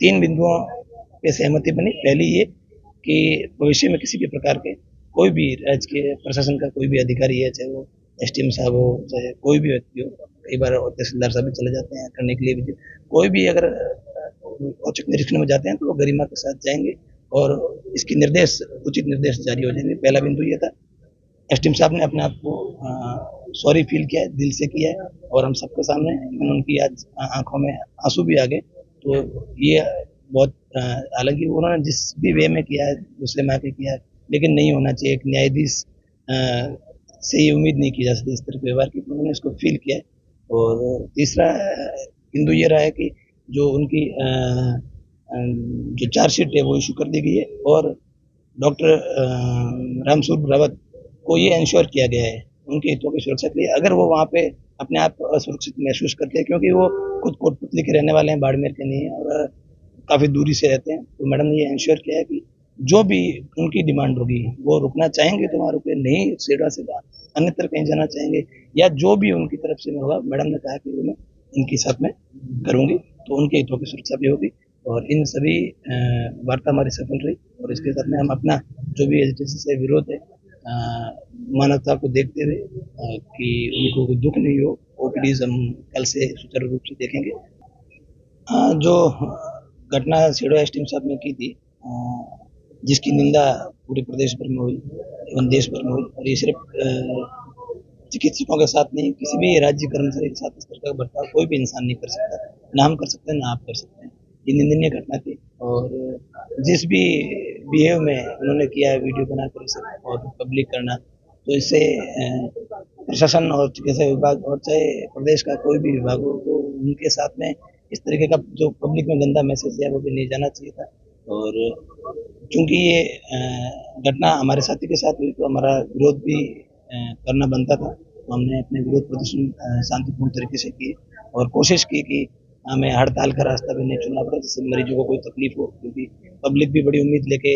3 बिंदुओं पे सहमति बनी। पहली ये कि भविष्य में किसी भी प्रकार के कोई भी राज्य के प्रशासन का कोई भी अधिकारी है, चाहे वो एसडीएम साहब हो, चाहे कोई भी व्यक्ति हो, कई बार तहसीलदार साहब भी चले जाते हैं करने के लिए भी, कोई भी अगर औचक निरीक्षण में जाते हैं तो वो गरिमा के साथ जाएंगे और इसकी निर्देश उचित निर्देश जारी हो जाएंगे। पहला बिंदु ये था। एसडीएम साहब ने अपने आप को सॉरी फील किया है, दिल से किया है और हम सबके सामने उनकी आज आंखों में आंसू भी आ गए। तो ये बहुत हालांकि उन्होंने जिस भी वे में किया है, दूसरे में आके किया है, लेकिन नहीं होना चाहिए। एक न्यायाधीश से ये उम्मीद नहीं की जा सकती इस तरह के व्यवहार की। उन्होंने इसको फील किया है। और तीसरा बिंदु ये रहा है कि जो उनकी जो चार्जशीट है वो इशू कर दी गई है और डॉक्टर रामस्वरूप रावत को ये इंश्योर किया गया है उनके हितों की सुरक्षा के लिए। अगर वो वहाँ पे अपने आप असुरक्षित महसूस करते हैं, क्योंकि वो खुद कोटपुतली के रहने वाले हैं, बाड़मेर के नहीं है और काफ़ी दूरी से रहते हैं, तो मैडम ने ये इंश्योर किया है कि जो भी उनकी डिमांड होगी, वो रुकना चाहेंगे तो वहाँ रुके, नहीं सीधा सीधा अन्यत्र कहीं जाना चाहेंगे या जो भी उनकी तरफ से होगा, मैडम ने कहा कि मैं इनके साथ में करूँगी, तो उनके हितों की सुरक्षा भी होगी। और इन सभी वार्ता हमारी सफल रही और इसके साथ में हम अपना जो भी एजुकेशन से विरोध है मानवता को देखते हुए कि उनको कोई दुख नहीं हो, ओपीडीज हम कल से सुचारू रूप से देखेंगे। जो घटना सीडो एसडीएम साहब ने की थी, जिसकी निंदा पूरे प्रदेश भर में हुई एवं देश भर में हुई, और ये सिर्फ चिकित्सकों के साथ नहीं, किसी भी राज्य कर्मचारी के साथ इस तरह का बर्ताव कोई भी इंसान नहीं कर सकता। ना हम कर सकते हैं, ना आप कर सकते हैं। ये निंदनीय घटना थी और जिस भी बिहेव में उन्होंने किया है, वीडियो बनाकर इसे और पब्लिक करना, तो इससे प्रशासन और चिकित्सा विभाग और चाहे प्रदेश का कोई भी विभाग हो, तो उनके साथ में इस तरीके का जो पब्लिक में गंदा मैसेज है वो भी नहीं जाना चाहिए था। और चूंकि ये घटना हमारे साथी के साथ हुई, तो हमारा विरोध भी करना बनता था। तो हमने अपने विरोध प्रदर्शन शांतिपूर्ण तरीके से किए और कोशिश की कि हमें हड़ताल का रास्ता भी नहीं चुनना पड़ा, जिससे मरीजों को कोई तकलीफ हो, क्योंकि पब्लिक भी बड़ी उम्मीद लेके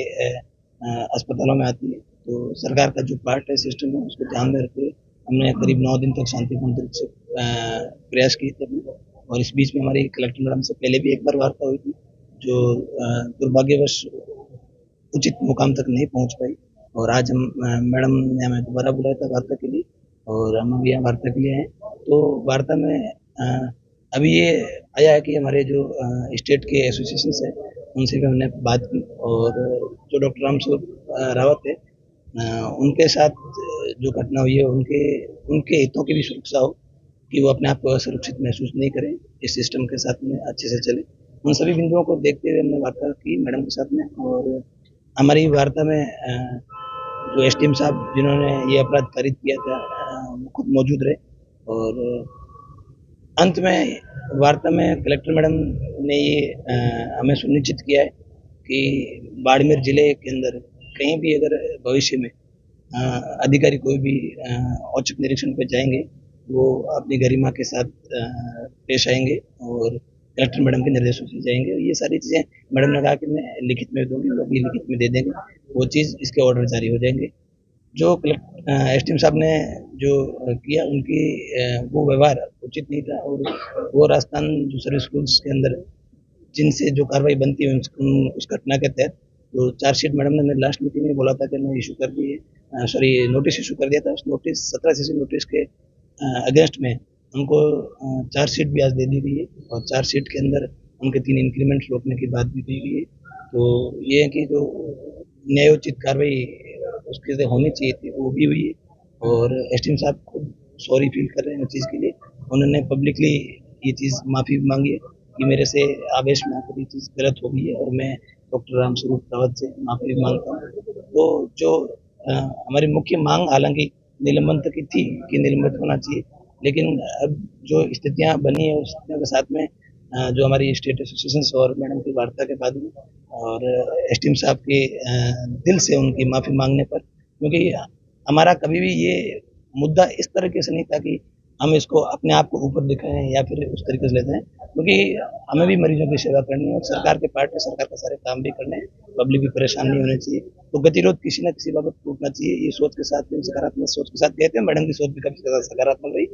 अस्पतालों में आती है। तो सरकार का जो पार्ट है, सिस्टम है, उसको ध्यान में रखते हुए हमने करीब 9 दिन तक शांतिपूर्ण तरीके से प्रयास किए थे। और इस बीच में हमारी कलेक्टर मैडम से पहले भी एक बार वार्ता हुई थी, जो दुर्भाग्यवश उचित मुकाम तक नहीं पहुंच पाई। और आज हम मैडम ने हमें दोबारा बुलाया था वार्ता के लिए और हम अभी यहाँ वार्ता के लिए हैं। तो वार्ता में अभी ये आया है कि हमारे जो स्टेट के एसोसिएशंस हैं, उनसे भी हमने बात की और जो डॉक्टर रामस्वरूप रावत है, उनके साथ जो घटना हुई है, उनके हितों की भी सुरक्षा हो, कि वो अपने आप को असुरक्षित महसूस नहीं करें, इस सिस्टम के साथ में अच्छे से चले। उन सभी बिंदुओं को देखते हुए हमने वार्ता की मैडम के साथ में। और हमारी वार्ता में जो एसडीएम साहब जिन्होंने ये अपराध कारित किया था, वो खुद मौजूद रहे। और अंत में वार्ता में कलेक्टर मैडम ने ये हमें सुनिश्चित किया है कि बाड़मेर जिले के अंदर कहीं भी अगर भविष्य में अधिकारी कोई भी औचक निरीक्षण पर जाएंगे, वो अपनी गरिमा के साथ पेश आएंगे और कलेक्टर मैडम के निर्देशों से जाएंगे। ये सारी चीज़ें मैडम ने कहा कि मैं लिखित में दूंगी, वो भी लिखित में दे देंगे, वो चीज़ इसके ऑर्डर जारी हो जाएंगे। जो एसडीएम साहब ने जो किया, उनकी वो व्यवहार उचित नहीं था। और वो राजस्थान जो सर्विस स्कूल्स के अंदर जिनसे जो कार्रवाई बनती है उस घटना के तहत, तो चार्जशीट मैडम ने मेरी लास्ट मीटिंग में बोला था कि मैं इशू कर दी है, सॉरी नोटिस इशू कर दिया था। उस नोटिस 17 सीसी नोटिस के अगेंस्ट में उनको चार्जशीट भी आज दे दी गई है और चार्जशीट के अंदर उनके 3 इंक्रीमेंट रोकने की बात भी की गई है। तो ये है कि जो न्यायोचित कार्रवाई उसके से होनी चाहिए थी, वो भी हुई है। और एसडीएम साहब खुद सॉरी फील कर रहे हैं उस चीज़ के लिए। उन्होंने पब्लिकली ये चीज़ माफ़ी मांगी है कि मेरे से आवेश में आकर ये चीज़ गलत हो गई है और मैं डॉक्टर रामस्वरूप रावत से माफ़ी मांगता हूँ। तो जो हमारी मुख्य मांग हालांकि निलंबन तक की थी कि निलंबित होना चाहिए, लेकिन अब जो स्थितियाँ बनी है उस स्थितियों के साथ में जो हमारी स्टेट एसोसिएशन और मैडम की वार्ता के बाद में और एसडीएम साहब के दिल से उनकी माफ़ी मांगने पर, क्योंकि हमारा कभी भी ये मुद्दा इस तरीके से नहीं था कि हम इसको अपने आप को ऊपर दिखाएं या फिर उस तरीके से लेते हैं, क्योंकि हमें भी मरीजों की सेवा करनी है और सरकार के पार्ट में सरकार का सारे काम भी करने हैं, पब्लिक भी परेशान नहीं होनी चाहिए। तो गतिरोध किसी न किसी बाबत टूटना चाहिए, ये सोच के साथ, सकारात्मक सोच के साथ गए थे। मैडम की सोच भी काफी सकारात्मक रही।